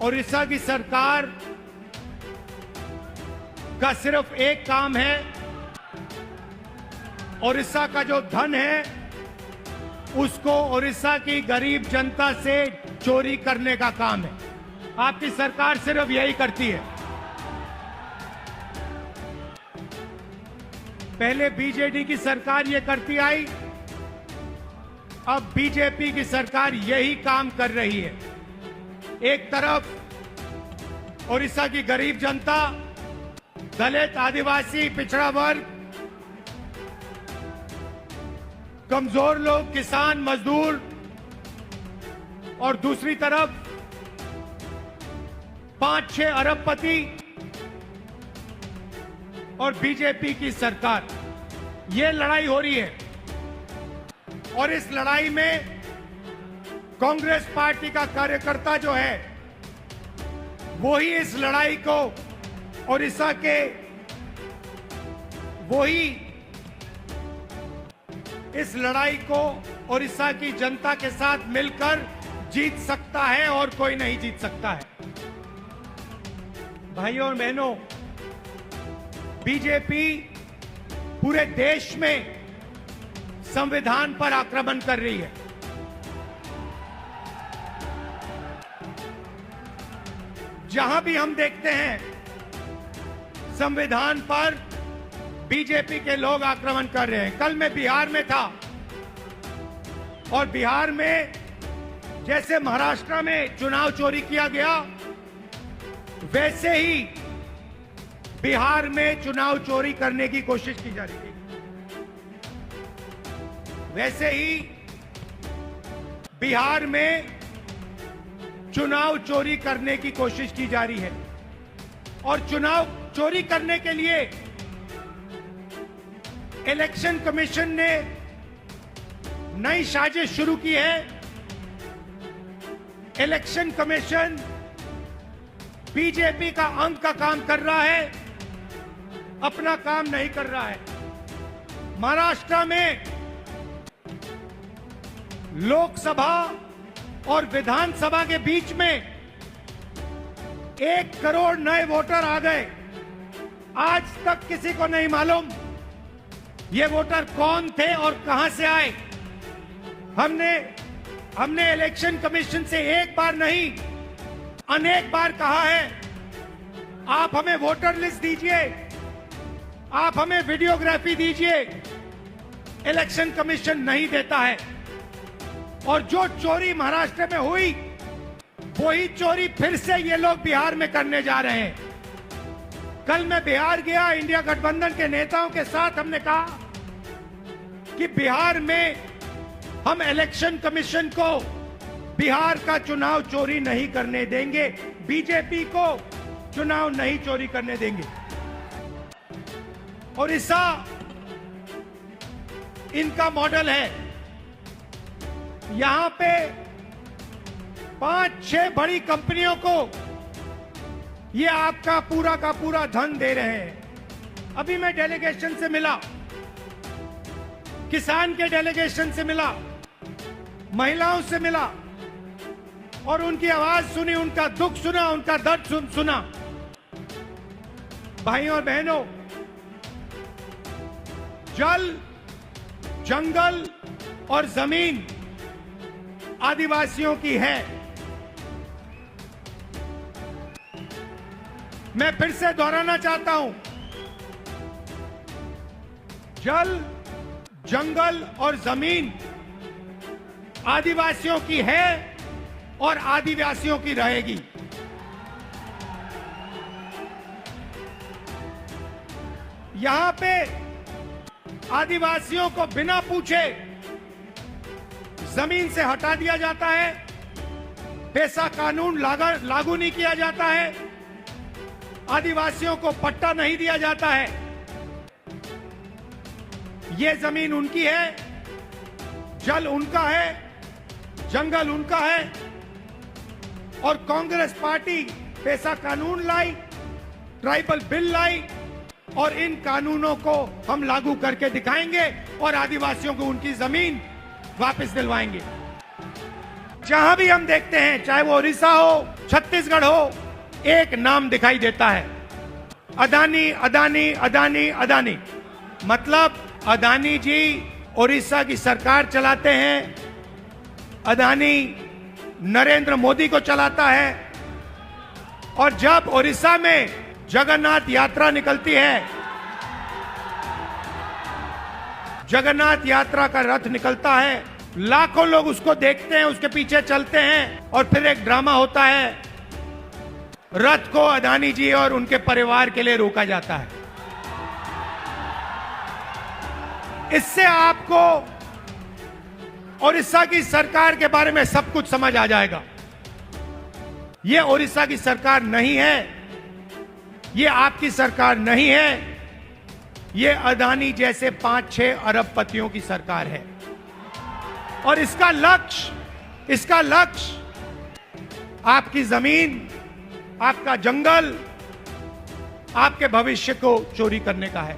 ओडिशा की सरकार का सिर्फ एक काम है, ओडिशा का जो धन है उसको ओडिशा की गरीब जनता से चोरी करने का काम है। आपकी सरकार सिर्फ यही करती है। पहले बीजेडी की सरकार ये करती आई, अब बीजेपी की सरकार यही काम कर रही है। एक तरफ ओडिशा की गरीब जनता, दलित, आदिवासी, पिछड़ा वर्ग, कमजोर लोग, किसान, मजदूर, और दूसरी तरफ 5-6 अरबपति और बीजेपी की सरकार, ये लड़ाई हो रही है। और इस लड़ाई में कांग्रेस पार्टी का कार्यकर्ता जो है वो ही इस लड़ाई को ओडिशा के, वही इस लड़ाई को ओडिशा की जनता के साथ मिलकर जीत सकता है और कोई नहीं जीत सकता है। भाइयों और बहनों, बीजेपी पूरे देश में संविधान पर आक्रमण कर रही है। जहां भी हम देखते हैं संविधान पर बीजेपी के लोग आक्रमण कर रहे हैं। कल मैं बिहार में था और बिहार में जैसे महाराष्ट्र में चुनाव चोरी किया गया, वैसे ही बिहार में चुनाव चोरी करने की कोशिश की जा रही है। वैसे ही बिहार में चुनाव चोरी करने की कोशिश की जा रही है और चुनाव चोरी करने के लिए इलेक्शन कमीशन ने नई साजिश शुरू की है। इलेक्शन कमीशन बीजेपी का अंग का काम कर रहा है, अपना काम नहीं कर रहा है। महाराष्ट्र में लोकसभा और विधानसभा के बीच में 1 करोड़ नए वोटर आ गए। आज तक किसी को नहीं मालूम ये वोटर कौन थे और कहां से आए। हमने इलेक्शन कमीशन से एक बार नहीं, अनेक बार कहा है, आप हमें वोटर लिस्ट दीजिए, आप हमें वीडियोग्राफी दीजिए। इलेक्शन कमीशन नहीं देता है और जो चोरी महाराष्ट्र में हुई वही चोरी फिर से ये लोग बिहार में करने जा रहे हैं। कल मैं बिहार गया, इंडिया गठबंधन के नेताओं के साथ हमने कहा कि बिहार में हम इलेक्शन कमीशन को बिहार का चुनाव चोरी नहीं करने देंगे, बीजेपी को चुनाव नहीं चोरी करने देंगे। ओडिशा इनका मॉडल है। यहां पे 5-6 बड़ी कंपनियों को ये आपका पूरा का पूरा धन दे रहे हैं। अभी मैं डेलीगेशन से मिला, किसान के डेलीगेशन से मिला, महिलाओं से मिला और उनकी आवाज सुनी, उनका दुख सुना, उनका दर्द सुना। भाइयों और बहनों, जल, जंगल और जमीन आदिवासियों की है। मैं फिर से दोहराना चाहता हूं, जल, जंगल और जमीन आदिवासियों की है और आदिवासियों की रहेगी। यहां पे आदिवासियों को बिना पूछे जमीन से हटा दिया जाता है, पैसा कानून लागू नहीं किया जाता है, आदिवासियों को पट्टा नहीं दिया जाता है। ये जमीन उनकी है, जल उनका है, जंगल उनका है और कांग्रेस पार्टी पैसा कानून लाई, ट्राइबल बिल लाई और इन कानूनों को हम लागू करके दिखाएंगे और आदिवासियों को उनकी जमीन वापस दिलवाएंगे। जहां भी हम देखते हैं, चाहे वो उड़ीसा हो, छत्तीसगढ़ हो, एक नाम दिखाई देता है, अदानी अदानी अदानी अदानी। मतलब अदानी जी उड़ीसा की सरकार चलाते हैं, अदानी नरेंद्र मोदी को चलाता है। और जब उड़ीसा में जगन्नाथ यात्रा निकलती है, जगन्नाथ यात्रा का रथ निकलता है, लाखों लोग उसको देखते हैं, उसके पीछे चलते हैं, और फिर एक ड्रामा होता है, रथ को अदानी जी और उनके परिवार के लिए रोका जाता है। इससे आपको उड़ीसा की सरकार के बारे में सब कुछ समझ आ जाएगा। ये उड़ीसा की सरकार नहीं है, ये आपकी सरकार नहीं है, ये अदानी जैसे 5-6 अरबपतियों की सरकार है। और इसका लक्ष्य आपकी जमीन, आपका जंगल, आपके भविष्य को चोरी करने का है।